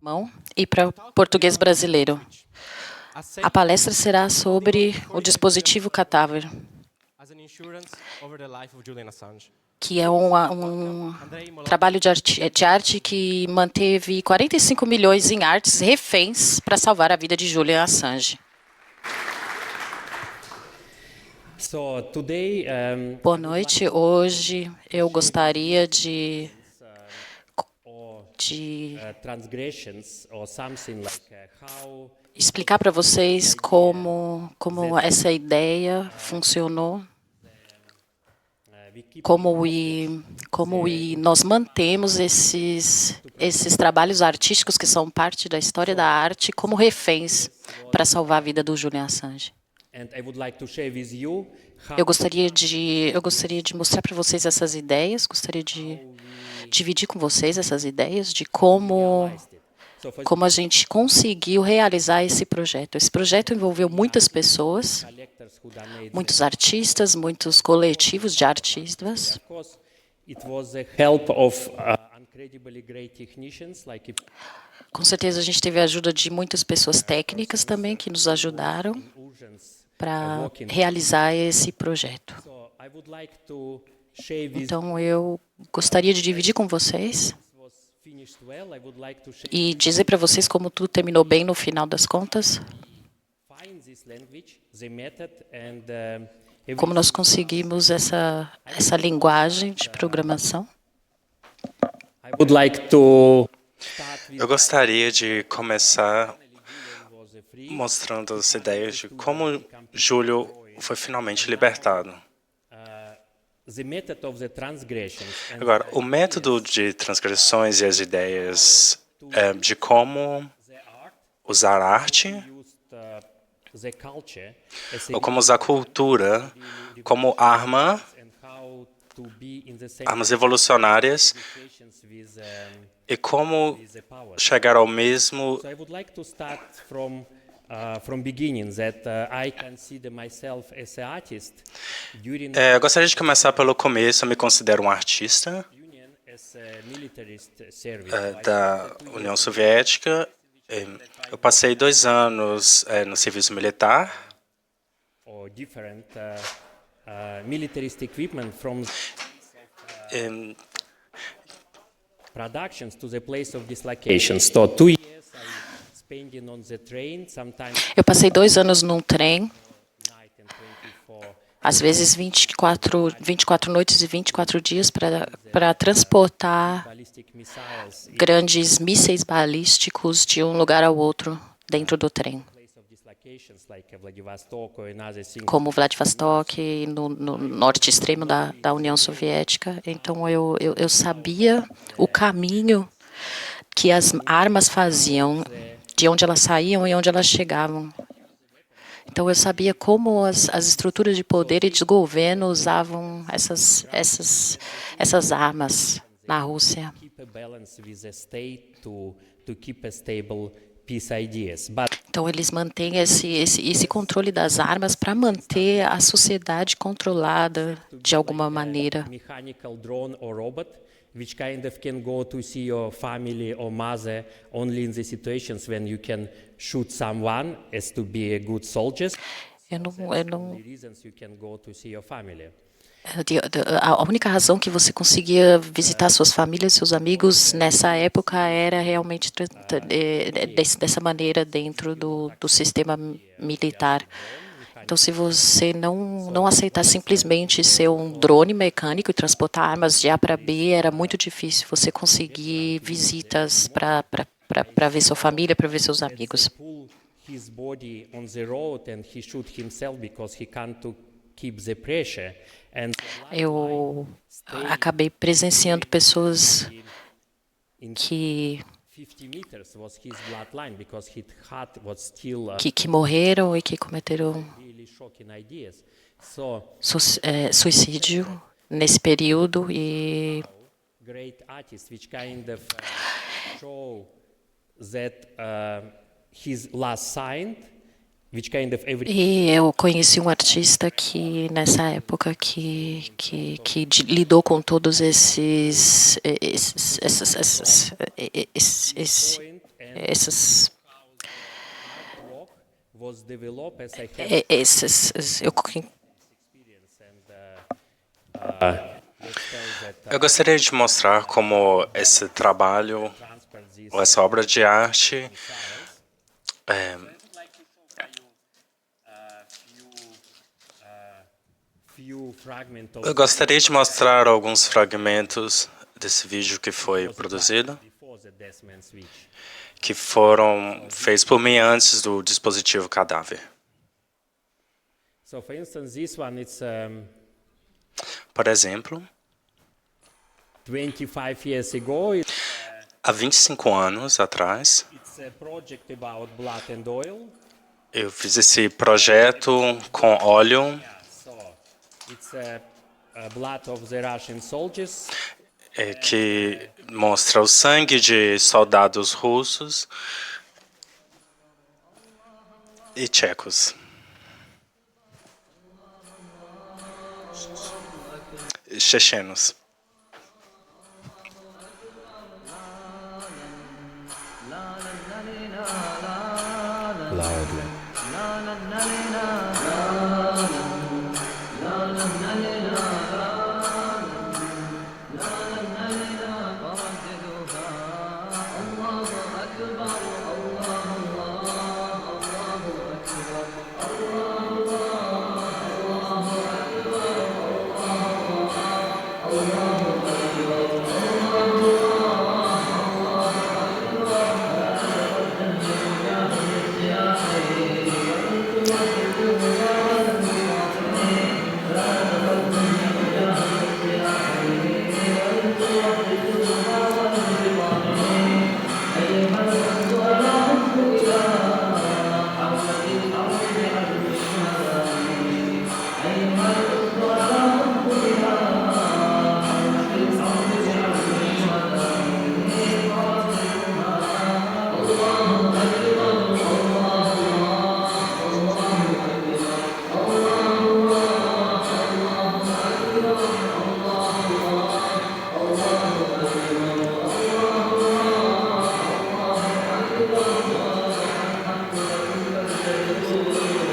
alemão e para português brasileiro. A palestra será sobre o dispositivo cadáver, que é um trabalho de arte que manteve 45 milhões em artes reféns para salvar a vida de Julian Assange. Boa noite. Hoje eu gostaria de explicar para vocês como essa ideia funcionou, como nós mantemos esses trabalhos artísticos que são parte da história da arte como reféns para salvar a vida do Julian Assange. Eu gostaria de mostrar para vocês essas ideias, gostaria de dividir com vocês essas ideias de como a gente conseguiu realizar esse projeto. Esse projeto envolveu muitas pessoas, muitos artistas, muitos coletivos de artistas. Com certeza a gente teve a ajuda de muitas pessoas técnicas também que nos ajudaram para realizar esse projeto. Então eu gostaria de dividir com vocês e dizer para vocês como tudo terminou bem no final das contas. Como nós conseguimos essa linguagem de programação. Eu gostaria de começar mostrando as ideias de como Júlio foi finalmente libertado. Agora, o método de transgressões e as ideias de como usar arte ou como usar cultura como armas revolucionárias e como chegar ao mesmo eu gostaria de começar pelo começo. Eu me considero um artista da União Soviética. Eu passei 2 anos no serviço militar. Eu passei 2 anos num trem, às vezes 24 noites e 24 dias para transportar grandes mísseis balísticos de um lugar ao outro dentro do trem, como Vladivostok, no norte extremo da União Soviética. Então eu sabia o caminho que as armas faziam, de onde elas saíam e onde elas chegavam. Então eu sabia como as estruturas de poder e de governo usavam essas armas na Rússia. Então eles mantêm esse controle das armas para manter a sociedade controlada de alguma maneira. Which kind of can go to see your family or mother only in the situations when you can shoot someone as to be a good soldier. A única razão que você conseguia visitar suas famílias, seus amigos nessa época era realmente dessa maneira dentro do sistema militar. Então, se você não aceitar simplesmente ser um drone mecânico e transportar armas de A para B, era muito difícil você conseguir visitas para ver sua família, para ver seus amigos. Eu acabei presenciando pessoas que morreram e que cometeram suicídio nesse período e eu conheci um artista que nessa época que lidou com todos Essas, was developed as I had esses, eu, Eu gostaria de mostrar como esse trabalho, transferred this ou essa obra de arte, few fragments of eu gostaria de mostrar alguns fragmentos desse vídeo que foi produzido, before the death man switch. que foram feitos por mim antes do dispositivo cadáver. So, for instance, this one it's Por exemplo, 25 years ago. há 25 anos atrás, It's a project about blood and oil. eu fiz esse projeto com óleo, So, it's a blood of the Russian soldiers. que mostra o sangue de soldados russos e tchecos. Chechenos. Loudly.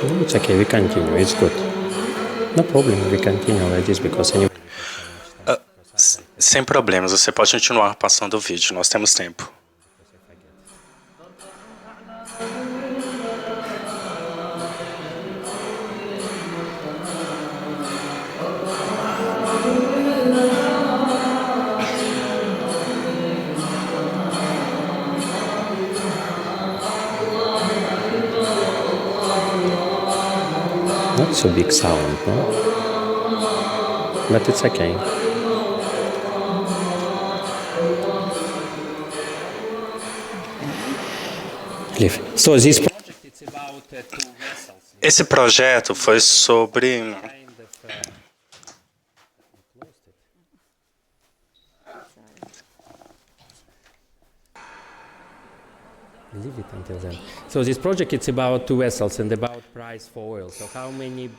No, it's okay, we continue, it's good. No problem, we continue like this because anyway. Sem problemas, você pode continuar passando o vídeo, nós temos tempo. Not so big sound, no? But it's okay. Leave. So this project it's about two vessels. Esse projeto foi sobre Kind of, leave it until then. So this project it's about two vessels and about price for oil. So how many?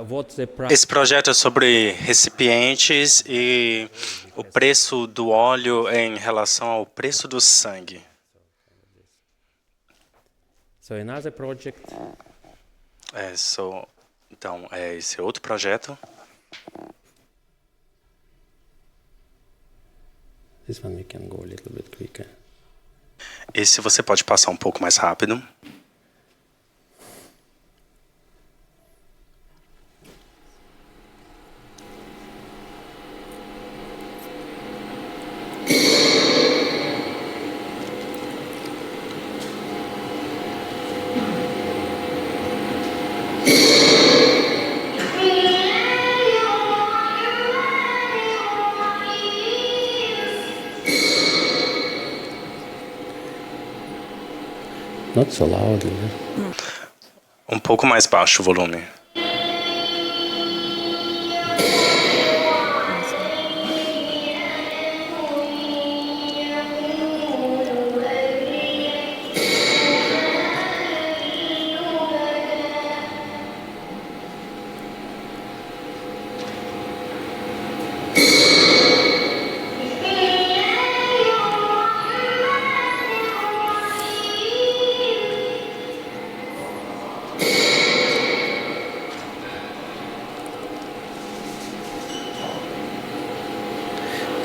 What's the price? Esse projeto é sobre recipientes e o preço do óleo em relação ao preço do sangue. So another project. Então, esse outro projeto. This one we can go a little bit quicker. Esse você pode passar um pouco mais rápido. Not so loud. Um pouco mais baixo o volume.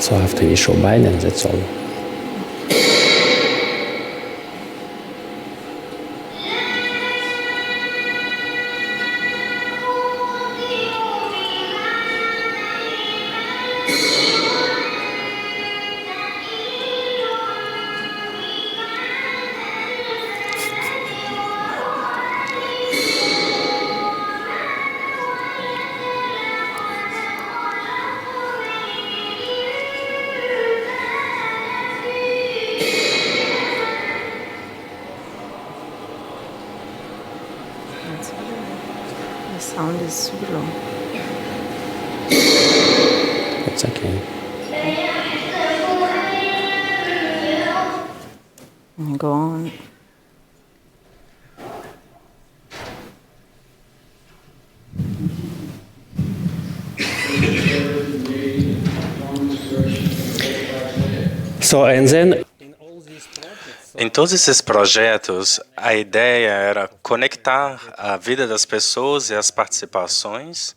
So after you show Biden, that's all. The sound is super low. It's okay. Go on. So and then Em todos esses projetos, a ideia era conectar a vida das pessoas e as participações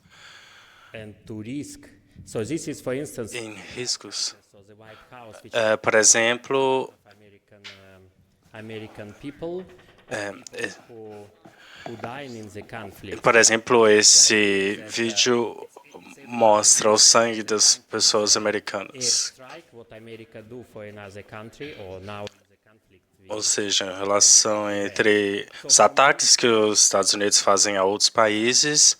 and to risk. So this is, for instance, em riscos. so the White House, which Por exemplo, American people who died in the conflict. esse vídeo mostra o sangue das pessoas americanas. Strike what America do for another country or now the conflict. Ou seja, a relação entre os ataques que os Estados Unidos fazem a outros países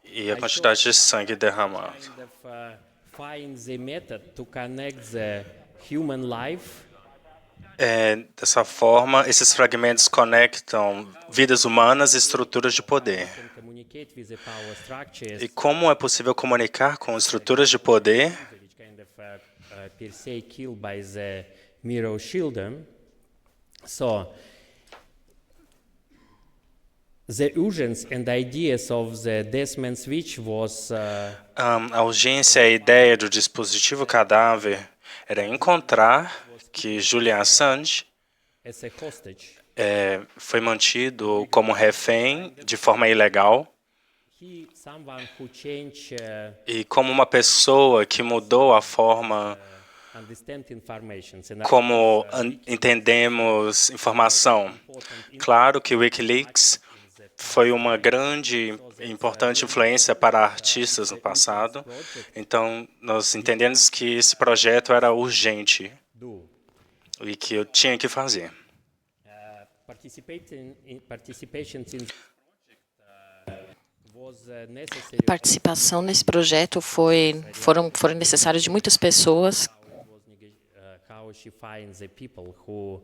e a quantidade de sangue derramado. Kind of find the method to connect the human life Dessa forma, esses fragmentos conectam vidas humanas e estruturas de poder. and communicate with the power structures, E como é possível comunicar com estruturas de poder which kind of per se killed by the Miro Shildon. So the urgency and ideas of the Desmond Switch was a urgência e a ideia do dispositivo cadáver era encontrar que Julian Assange as a hostage. foi mantido como refém de forma ilegal He, someone who changed e como uma pessoa que mudou a forma understand information. And como entendemos informação. Claro que o Wikileaks foi uma grande e importante influência para artistas no passado, então nós entendemos que esse projeto era urgente do e que eu tinha que fazer. participation in was necessary. Participação nesse projeto foram necessários de muitas pessoas. How she finds the people who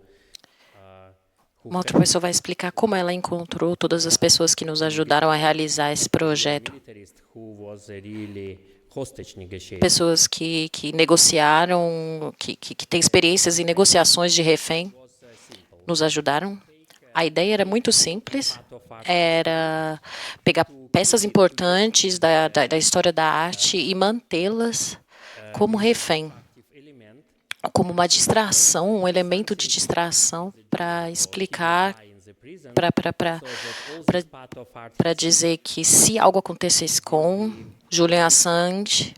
Uma outra pessoa vai explicar como ela encontrou todas as pessoas que nos ajudaram a realizar esse projeto. militarist who was really hostage negotiator. Pessoas que negociaram, que têm experiências em negociações de refém, nos ajudaram. A ideia era muito simples, era pegar peças importantes da história da arte e mantê-las como refém, como uma distração, um elemento de distração para explicar, para dizer que se algo acontecesse com Julian Assange,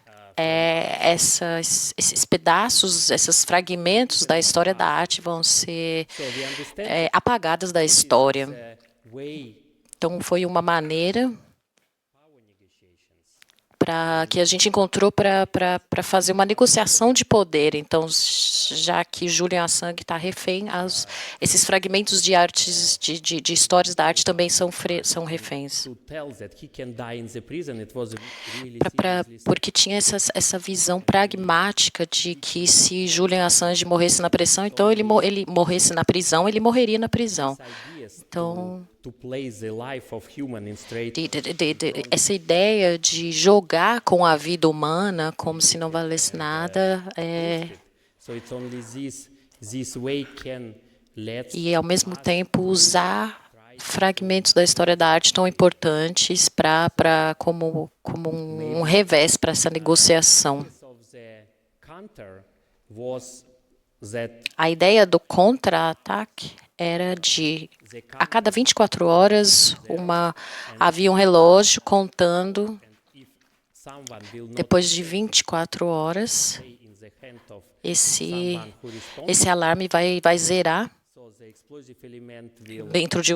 esses pedaços, esses fragmentos da história da arte vão ser apagados da história. Então, foi uma maneira que a gente encontrou para fazer uma negociação de poder. Então, já que Julian Assange está refém, esses fragmentos de artes, de histórias da arte também são reféns. Porque tinha essa visão pragmática de que se Julian Assange morresse na prisão, então ele morresse na prisão, ele morreria na prisão. Então, essa ideia de jogar com a vida humana como se não valesse nada e, ao mesmo tempo, usar fragmentos da história da arte tão importantes como um revés para essa negociação. A ideia do contra-ataque era de, a cada 24 horas, havia um relógio contando. Depois de 24 horas, esse alarme vai zerar dentro de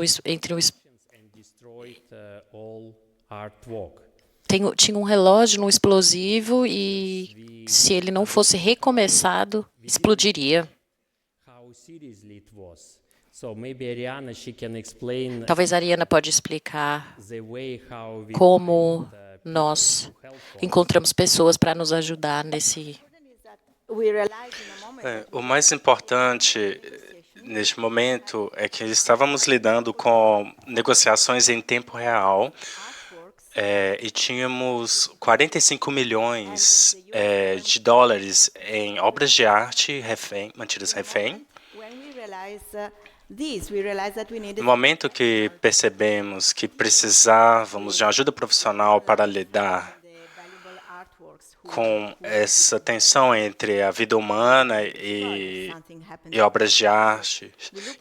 tinha um relógio no explosivo e, se ele não fosse recomeçado, explodiria. Talvez a Ariana pode explicar como nós encontramos pessoas para nos ajudar nesse. O mais importante neste momento é que estávamos lidando com negociações em tempo real e tínhamos 45 milhões de dólares em obras de arte mantidas refém. No momento que percebemos que precisávamos de ajuda profissional para lidar com essa tensão entre a vida humana e obras de arte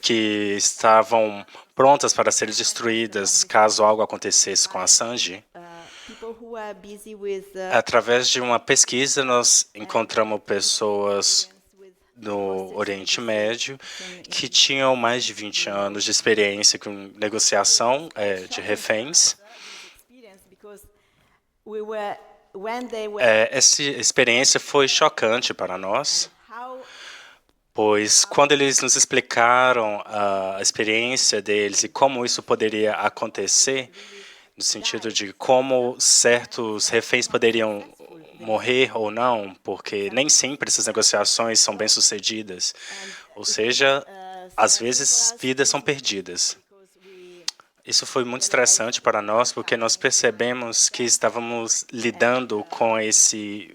que estavam prontas para serem destruídas caso algo acontecesse com Assange, através de uma pesquisa, nós encontramos pessoas no Oriente Médio que tinham mais de 20 anos de experiência com negociação de reféns. Essa experiência foi chocante para nós, pois quando eles nos explicaram a experiência deles e como isso poderia acontecer, no sentido de como certos reféns poderiam morrer ou não, porque nem sempre essas negociações são bem-sucedidas. Ou seja, às vezes vidas são perdidas. Isso foi muito estressante para nós, porque nós percebemos que estávamos lidando com esse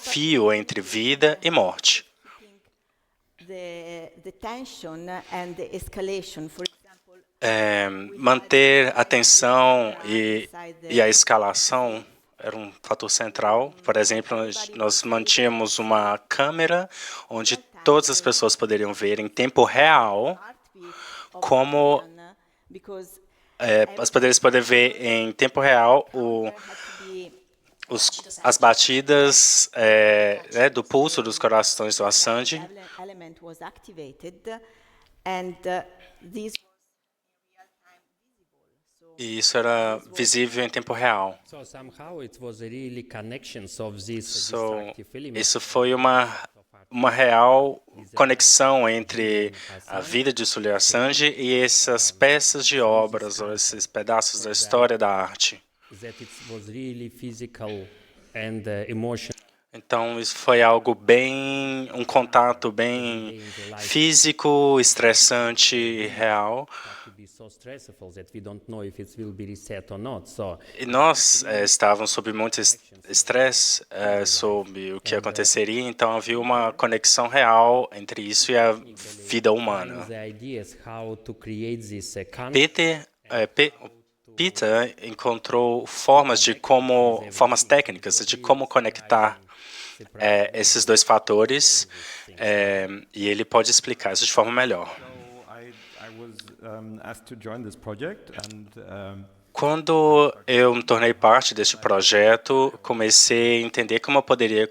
fio entre vida e morte. Manter a tensão e a escalação era um fator central. Por exemplo, nós mantínhamos uma câmera onde todas as pessoas poderiam ver em tempo real como as poderes podem ver em tempo real as batidas do pulso dos corações do Assange. E isso era visível em tempo real. Isso foi uma real conexão entre a vida de Julian Assange e essas peças de obras, ou esses pedaços da história da arte. Então, isso foi algo um contato bem físico, estressante e real. E nós estávamos sob muito estresse sobre o que aconteceria, então havia uma conexão real entre isso e a vida humana. Peter encontrou formas técnicas de como conectar esses dois fatores, e ele pode explicar isso de forma melhor. Quando eu me tornei parte deste projeto, comecei a entender como eu poderia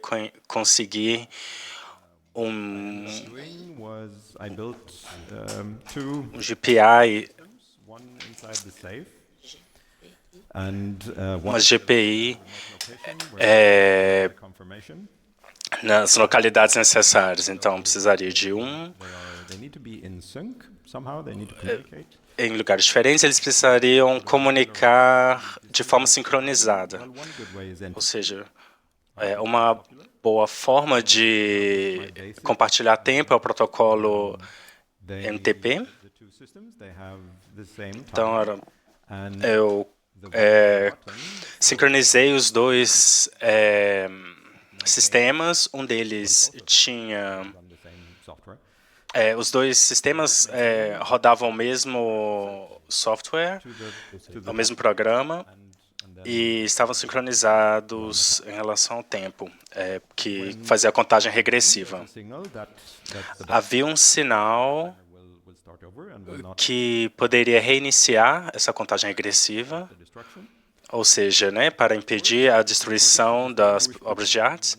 conseguir um GPI, uma GPI nas localidades necessárias. Então, precisaria de em lugares diferentes, eles precisariam comunicar de forma sincronizada. Ou seja, uma boa forma de compartilhar tempo é o protocolo MTP. Então, eu sincronizei os dois sistemas. Um deles tinha... os dois sistemas rodavam o mesmo software, o mesmo programa, e estavam sincronizados em relação ao tempo, que fazia a contagem regressiva. Havia um sinal que poderia reiniciar essa contagem regressiva, ou seja, para impedir a destruição das obras de arte.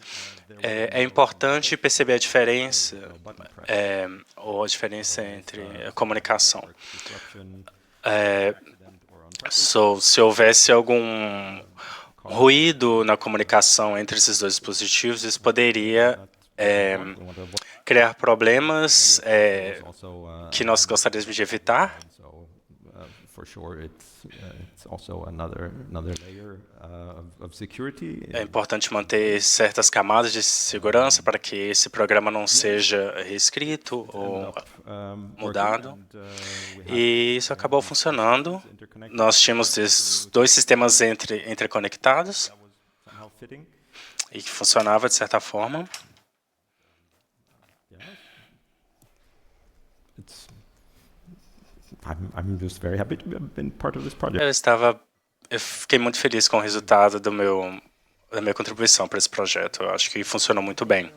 É importante perceber a diferença, ou a diferença entre a comunicação. Se houvesse algum ruído na comunicação entre esses dois dispositivos, isso poderia criar problemas que nós gostaríamos de evitar. É importante manter certas camadas de segurança para que esse programa não seja reescrito ou mudado. E isso acabou funcionando. Nós tínhamos esses dois sistemas interconectados e que funcionava de certa forma. I'm just very happy to have been part of this project. Eu fiquei muito feliz com o resultado da minha contribuição para esse projeto. Eu acho que funcionou muito bem.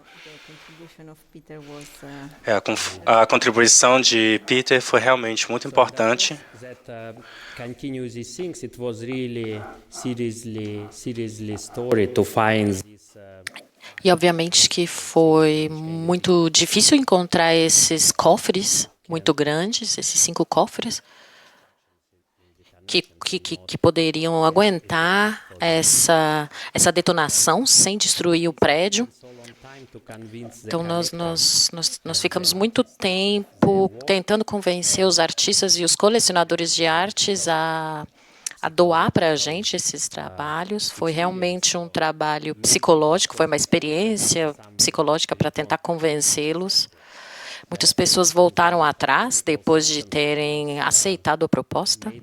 A contribuição de Peter foi realmente muito importante. E obviamente que foi muito difícil encontrar esses cofres muito grandes, esses 5 cofres, que poderiam aguentar essa detonação sem destruir o prédio. Então, nós ficamos muito tempo tentando convencer os artistas e os colecionadores de artes a doar para a gente esses trabalhos. Foi realmente um trabalho psicológico, foi uma experiência psicológica para tentar convencê-los. Muitas pessoas voltaram atrás depois de terem aceitado a proposta.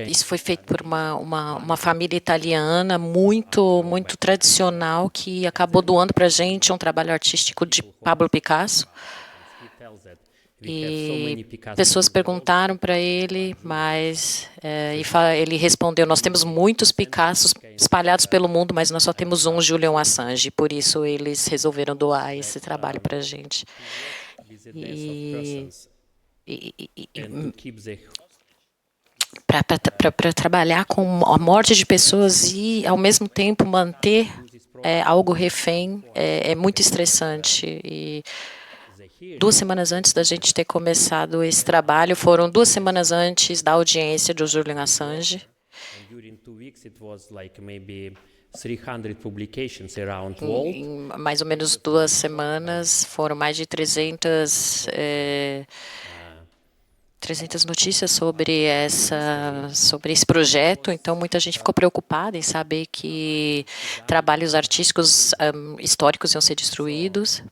Isso foi feito por uma família italiana muito tradicional que acabou doando para a gente um trabalho artístico de Pablo Picasso. E pessoas perguntaram para ele, mas ele respondeu: nós temos muitos Picassos espalhados pelo mundo, mas nós só temos um Julian Assange. Por isso eles resolveram doar esse trabalho para a gente. Para trabalhar com a morte de pessoas e, ao mesmo tempo, manter algo refém é muito estressante. E 2 semanas antes da gente ter começado esse trabalho, foram 2 semanas antes da audiência do Julian Assange. Em mais ou menos 2 semanas, foram mais de 300 notícias sobre esse projeto. Então, muita gente ficou preocupada em saber que trabalhos artísticos históricos iam ser destruídos.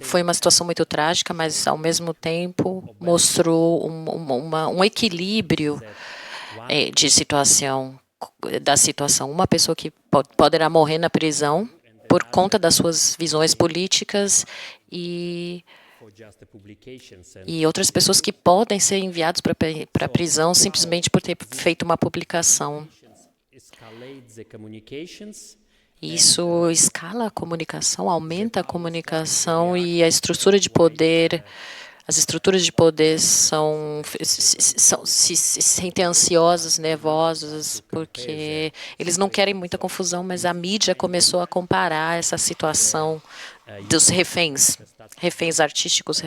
Foi uma situação muito trágica, mas, ao mesmo tempo, mostrou um equilíbrio da situação. Uma pessoa que poderá morrer na prisão por conta das suas visões políticas e outras pessoas que podem ser enviadas para a prisão simplesmente por ter feito uma publicação. Isso escala a comunicação, aumenta a comunicação e a estrutura de poder. As estruturas de poder se sentem ansiosas, nervosas, porque eles não querem muita confusão, mas a mídia começou a comparar essa situação dos reféns artísticos,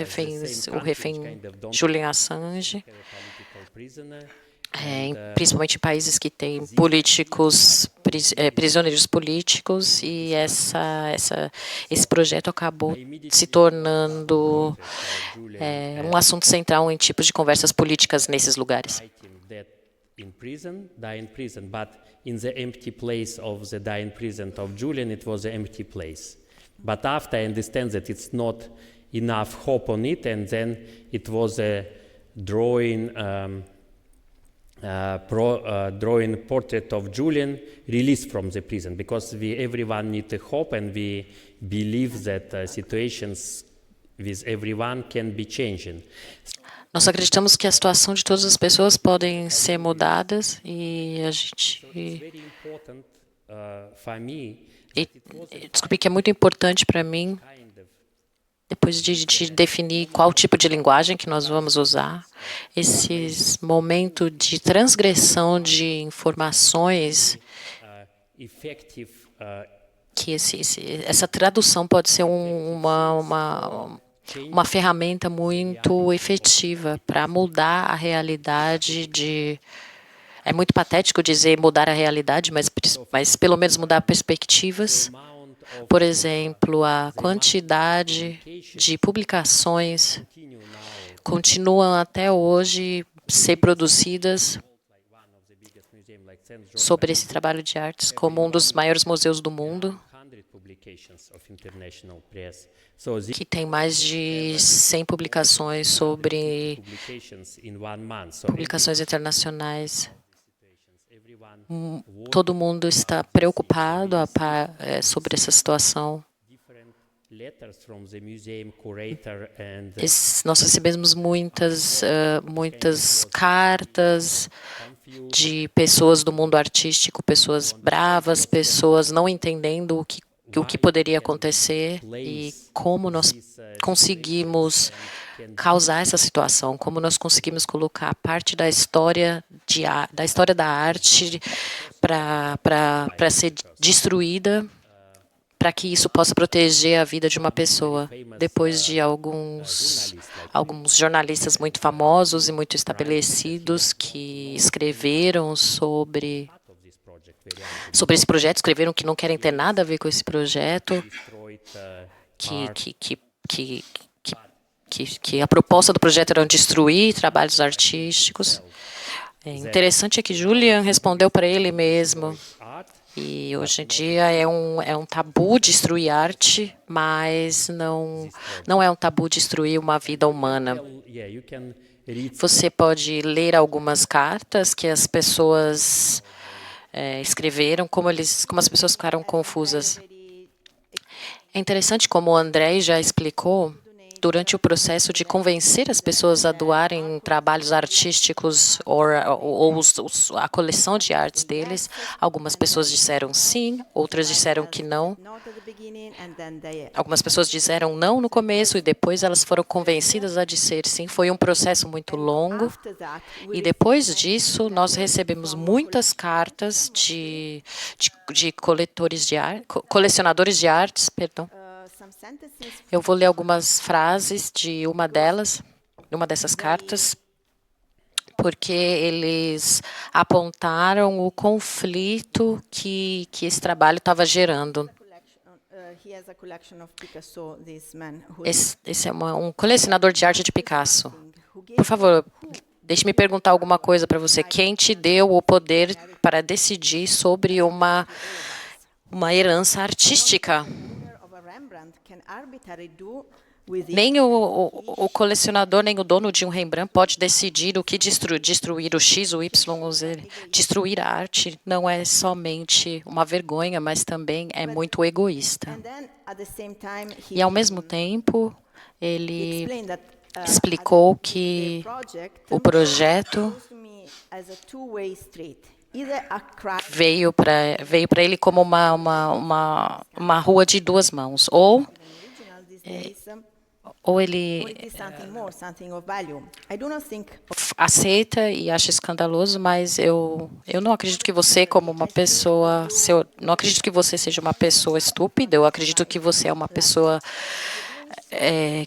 o refém Julian Assange, principalmente em países que têm prisioneiros políticos, e esse projeto acabou se tornando um assunto central em tipos de conversas políticas nesses lugares. In prison, die in prison, but in the empty place of the die in prison of Julian, it was an empty place. But after I understand that it's not enough hope on it, and then it was a drawing portrait of Julian released from the prison, because everyone needs a hope, and we believe that situations with everyone can be changing. Nós acreditamos que a situação de todas as pessoas podem ser mudadas, e a gente desculpe, que é muito importante para mim depois de definir qual tipo de linguagem que nós vamos usar, esses momentos de transgressão de informações, effective que essa tradução pode ser uma ferramenta muito efetiva para mudar a realidade de... É muito patético dizer mudar a realidade, mas pelo menos mudar perspectivas. Por exemplo, a quantidade de publicações continuam até hoje ser produzidas sobre esse trabalho de artes como um dos maiores museus do mundo, que tem mais de 100 publicações sobre publicações internacionais. Todo mundo está preocupado sobre essa situação. Nós recebemos muitas cartas de pessoas do mundo artístico, pessoas bravas, pessoas não entendendo o que poderia acontecer e como nós conseguimos causar essa situação, como nós conseguimos colocar parte da história da arte para ser destruída, para que isso possa proteger a vida de uma pessoa. Depois de alguns jornalistas muito famosos e muito estabelecidos que escreveram sobre esse projeto, escreveram que não querem ter nada a ver com esse projeto, que a proposta do projeto era destruir trabalhos artísticos. Interessante é que Julian respondeu para ele mesmo. E hoje em dia é um tabu destruir arte, mas não é um tabu destruir uma vida humana. Você pode ler algumas cartas que as pessoas escreveram, como as pessoas ficaram confusas. É interessante como o André já explicou, durante o processo de convencer as pessoas a doarem trabalhos artísticos ou a coleção de artes deles, algumas pessoas disseram sim, outras disseram que não. Algumas pessoas disseram não no começo e depois elas foram convencidas a dizer sim. Foi um processo muito longo. E depois disso, nós recebemos muitas cartas de colecionadores de artes, perdão. Eu vou ler algumas frases de uma dessas cartas, porque eles apontaram o conflito que esse trabalho estava gerando. Esse é um colecionador de arte de Picasso. Por favor, deixe-me perguntar alguma coisa para você. Quem te deu o poder para decidir sobre uma herança artística? Nem o colecionador, nem o dono de um Rembrandt pode decidir o que destruir o X, o Y, o Z. Destruir a arte não é somente uma vergonha, mas também é muito egoísta. E, ao mesmo tempo, ele explicou que o projeto veio para ele como uma rua de duas mãos. Ou ele aceita e acha escandaloso, mas eu não acredito que você, como uma pessoa, não acredito que você seja uma pessoa estúpida, eu acredito que você é uma pessoa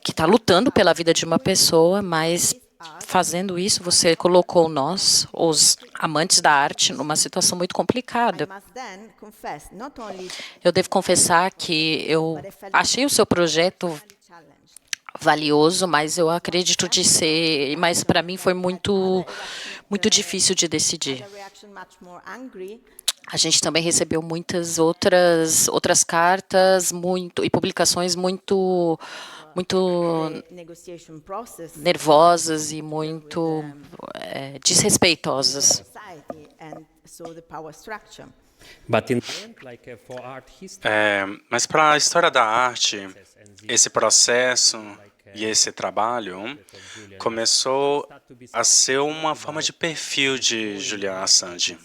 que está lutando pela vida de uma pessoa, mas fazendo isso, você colocou nós, os amantes da arte, numa situação muito complicada. Eu devo confessar que eu achei o seu projeto valioso, mas eu acredito mas para mim foi muito difícil de decidir. A gente também recebeu muitas outras cartas e publicações muito nervosas e muito desrespeitosas. Mas para a história da arte, esse processo e esse trabalho começou a ser uma forma de perfil de Julian Assange.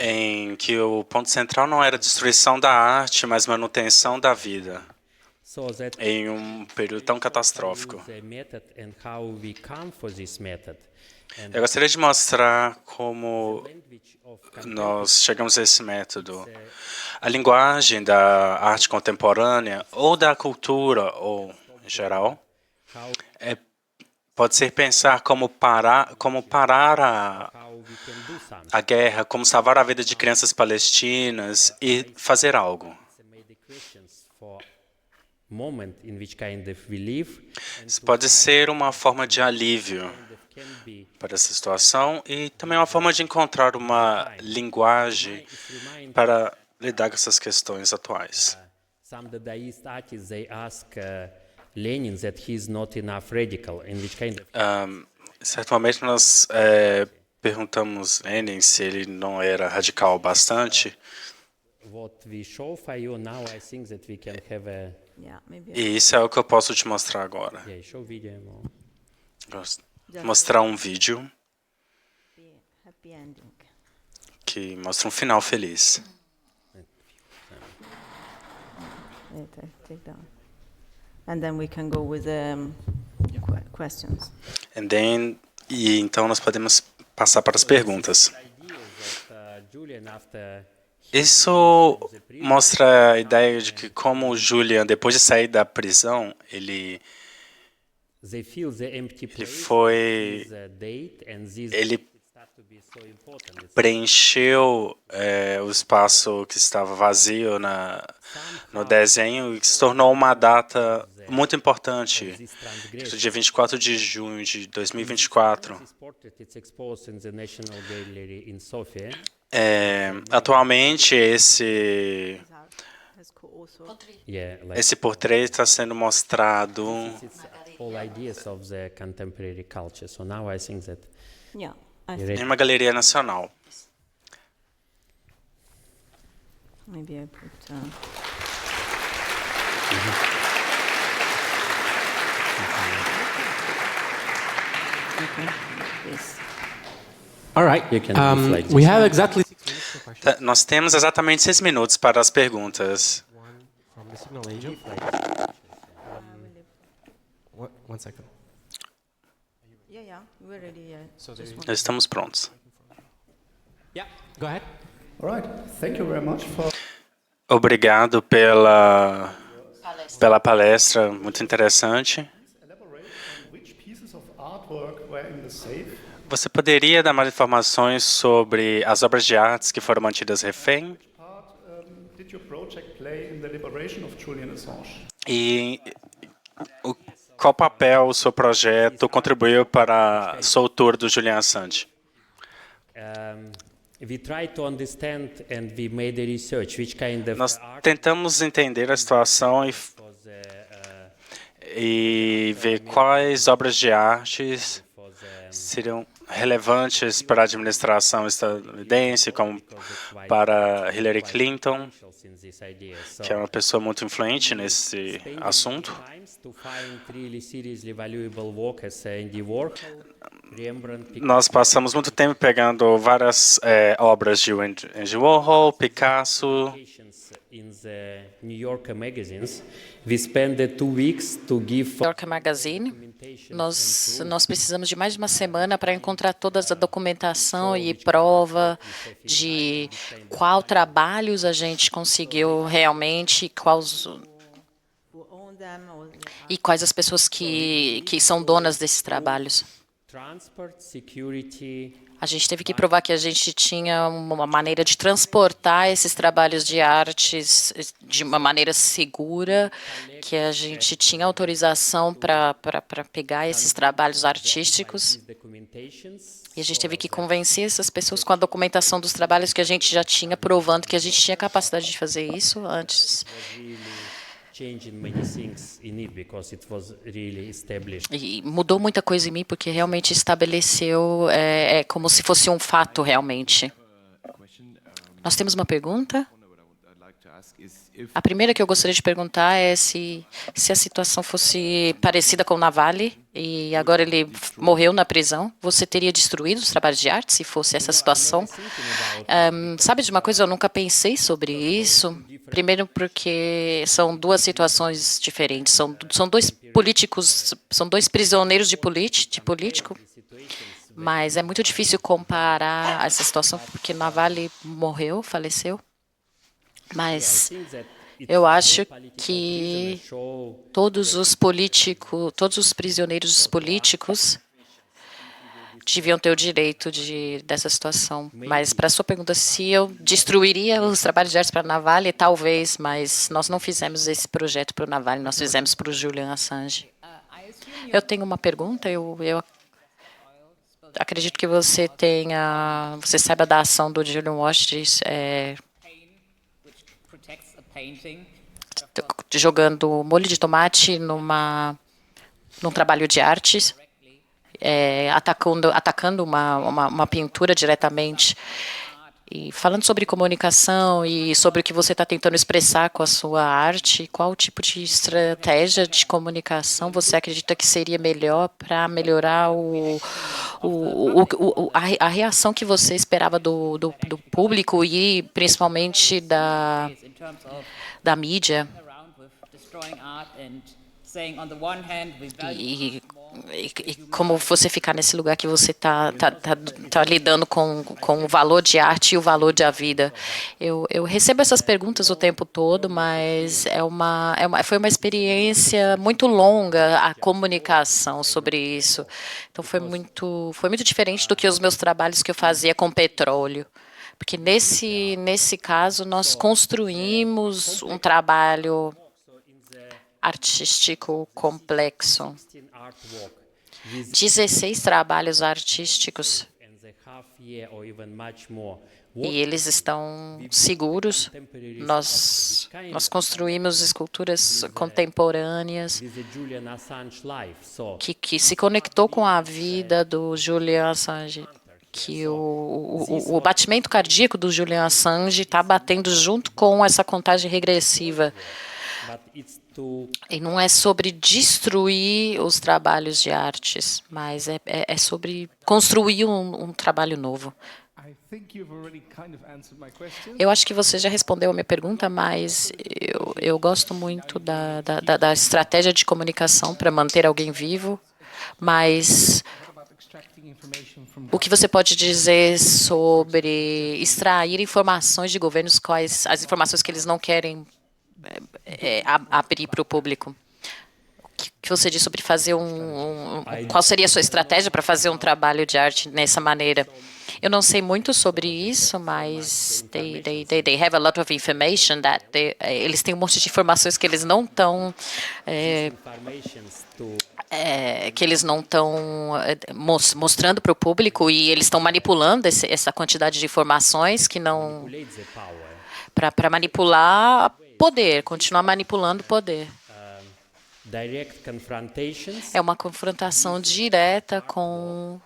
em que o ponto central não era a destruição da arte, mas manutenção da vida, So that em um período tão catastrófico. the method and how we come for this method. And Eu gostaria de mostrar como language of nós chegamos a esse método. A linguagem da arte contemporânea, ou da cultura, ou em geral, how pode ser pensar como parar how we can do something. a guerra, como salvar a vida de crianças palestinas e fazer algo. It's made the questions for moment in which kind of we live Isso pode ser uma forma de alívio can be para essa situação e também uma forma de encontrar uma linguagem para lidar com essas questões atuais. some Dadaist artists they ask Lenin that he's not enough radical in which kind of Em certo momento nós perguntamos Lenin se ele não era radical bastante, what we show for you now. I think that we can have a Yeah, maybe e isso é o que eu posso te mostrar agora. show video more. Gosto de mostrar um vídeo happy ending. que mostra um final feliz. Later, take down. And then we can go with questions. E então nós podemos passar para as perguntas. Ideas that Julian after Isso mostra a ideia de que como o Julian, depois de sair da prisão, ele they feel the empty place foi the date and this ele start to be so important. It's preencheu o espaço que estava vazio no desenho e se tornou uma data muito importante. this No transgression. dia 24 de junho de 2024. This portrait it's exposed in the National Gallery in Sofia. Atualmente, esse Yeah, like esse portrait está sendo mostrado it's all ideas of the contemporary culture. So now I think that Yeah, I you're think em uma galeria nacional. maybe I put. Okay, this. All right. You can move like We this. have exactly 6 minutes for questions. Nós temos exatamente 6 minutos para as perguntas. One from the signal agent. One second. Yeah, we're ready. Yeah. So there you Nós estamos prontos. Yeah, go ahead. All right. Thank you very much for Obrigado pela palestra, muito interessante. elaborating on which pieces of artwork were in the safe. Você poderia dar mais informações sobre as obras de artes que foram mantidas refém? Part did your project play in the liberation of Julian Assange? E qual papel o seu projeto contribuiu para a soltura do Julian Assange? We try to understand and we made a research which kind of Nós art tentamos entender a situação was e ver quais obras de artes for the seriam relevantes para a administração estadunidense, como para Hillary Clinton, in this idea. So que é uma pessoa muito influente nesse assunto. times to find really seriously valuable work as Andy Warhol, Rembrandt, Picasso, Nós passamos muito tempo pegando várias obras de Andy Warhol, Picasso. in the New Yorker magazines. We spent the 2 weeks to give New York Magazine. Nós precisamos de mais de uma semana para encontrar toda a documentação e prova de qual trabalhos a gente conseguiu realmente, Who own them or e quais as pessoas que são donas desses trabalhos. transport, security, A gente teve que provar que a gente tinha uma maneira de transportar esses trabalhos de artes de uma maneira segura, que a gente tinha autorização para pegar esses trabalhos artísticos. documentations. E a gente teve que convencer essas pessoas com a documentação dos trabalhos que a gente já tinha, provando que a gente tinha capacidade de fazer isso antes. Changing many things in it because it was really established. E mudou muita coisa em mim, porque realmente estabeleceu, como se fosse um fato realmente. Nós temos uma pergunta? A primeira que eu gostaria de perguntar é se a situação fosse parecida com o Navalny, e agora ele morreu na prisão, você teria destruído os trabalhos de arte se fosse essa situação? Sabe de uma coisa, eu nunca pensei sobre isso. Primeiro porque são duas situações diferentes, são dois políticos, são dois prisioneiros de político, mas é muito difícil comparar essa situação porque Navalny morreu, faleceu, mas eu acho que todos os prisioneiros políticos deviam ter o direito dessa situação. Mas, para a sua pergunta, se eu destruiria os trabalhos de arte para Navalny, talvez, mas nós não fizemos esse projeto para o Navalny, nós fizemos para o Julian Assange. Eu tenho uma pergunta, eu acredito que você saiba da ação do Julian Assange, jogando molho de tomate num trabalho de artes, atacando uma pintura diretamente. E falando sobre comunicação e sobre o que você está tentando expressar com a sua arte, qual tipo de estratégia de comunicação você acredita que seria melhor para melhorar a reação que você esperava do público e principalmente da mídia? E como você ficar nesse lugar que você tá lidando com o valor de arte e o valor da vida. Eu recebo essas perguntas o tempo todo, mas foi uma experiência muito longa a comunicação sobre isso. Então foi muito diferente do que os meus trabalhos que eu fazia com petróleo. Porque nesse caso nós construímos um trabalho artístico complexo. 16 trabalhos artísticos. E eles estão seguros. Nós construímos esculturas contemporâneas que se conectou com a vida do Julian Assange. Que o batimento cardíaco do Julian Assange está batendo junto com essa contagem regressiva. E não é sobre destruir os trabalhos de artes, mas é sobre construir um trabalho novo. Eu acho que você já respondeu a minha pergunta, mas eu gosto muito da estratégia de comunicação para manter alguém vivo, mas o que você pode dizer sobre extrair informações de governos, quais as informações que eles não querem abrir para o público? O que você diz sobre fazer qual seria a sua estratégia para fazer um trabalho de arte dessa maneira? Eu não sei muito sobre isso, mas they have a lot of information that eles têm um monte de informações que eles não estão mostrando para o público e eles estão manipulando essa quantidade de informações que não para manipular poder, continuar manipulando o poder. É uma confrontação direta com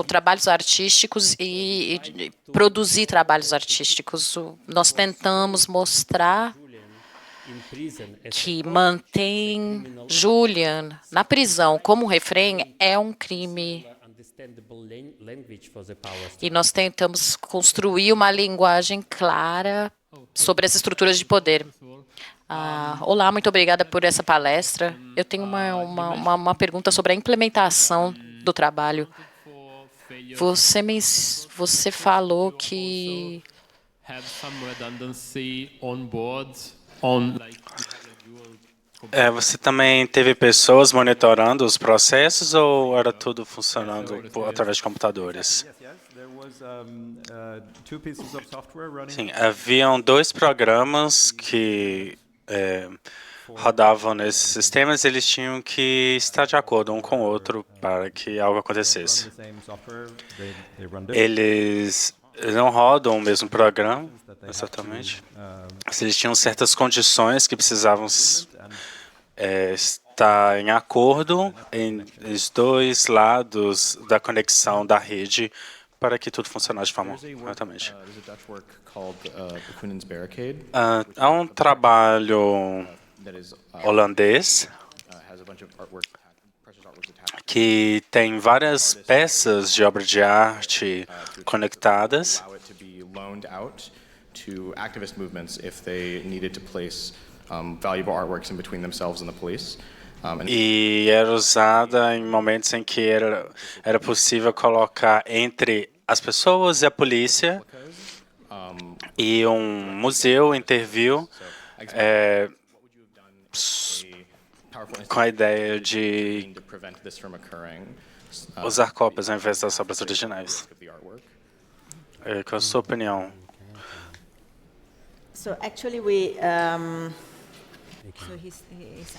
trabalhos artísticos e produzir trabalhos artísticos. Nós tentamos mostrar que mantém Julian na prisão como refém é um crime. E nós tentamos construir uma linguagem clara sobre as estruturas de poder. Olá, muito obrigada por essa palestra. Eu tenho uma pergunta sobre a implementação do trabalho. Você falou que você também teve pessoas monitorando os processos ou era tudo funcionando através de computadores? Sim, haviam 2 programas que rodavam nesses sistemas, eles tinham que estar de acordo um com o outro para que algo acontecesse. Eles não rodam o mesmo programa, exatamente. Eles tinham certas condições que precisavam estar em acordo em os 2 lados da conexão da rede para que tudo funcionasse de forma corretamente. Há um trabalho holandês que tem várias peças de obra de arte conectadas allow it to be loaned out to activist movements if they needed to place valuable artworks in between themselves and the police. e era usada em momentos em que era possível colocar entre as pessoas e a polícia, e um museu interviu com a ideia de to prevent this from occurring. usar cópias ao invés das obras originais. Of the artwork. Qual a sua opinião? So actually so he's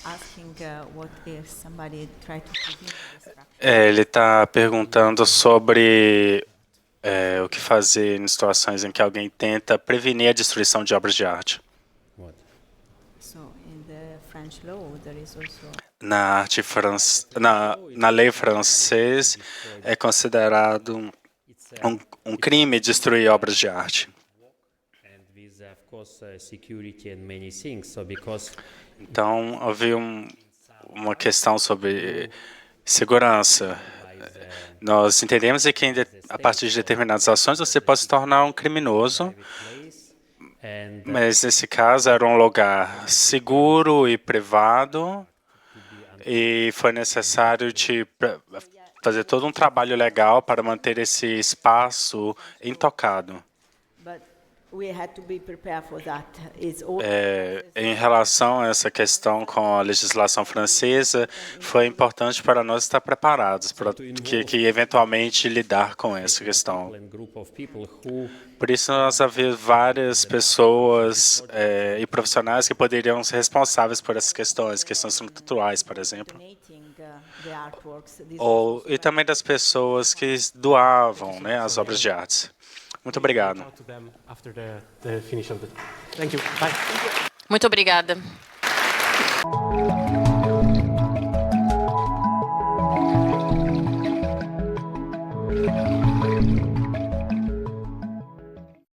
asking what if somebody tried to prevent the destruction. Ele está perguntando sobre o que fazer em situações em que alguém tenta prevenir a destruição de obras de arte. So in the French law there is also Na arte na lei francesa é considerado um crime destruir obras de arte. And with, of course, security and many things. So because Então, houve uma questão sobre segurança. Nós entendemos que a partir de determinadas ações você pode se tornar um criminoso, and mas nesse caso era um lugar seguro e privado, e foi necessário fazer todo um trabalho legal para manter esse espaço intocado. but we had to be prepared for that. It's all Em relação a essa questão com a legislação francesa, foi importante para nós estar preparados para que eventualmente lidar com essa questão. and group of people who Por isso, nós havia várias pessoas e profissionais que poderiam ser responsáveis por essas questões estruturais, por exemplo, donating the artworks. This e também das pessoas que doavam, né, as obras de arte. Muito obrigado. Out to them after the finish of the. Thank you. Bye. Muito obrigada.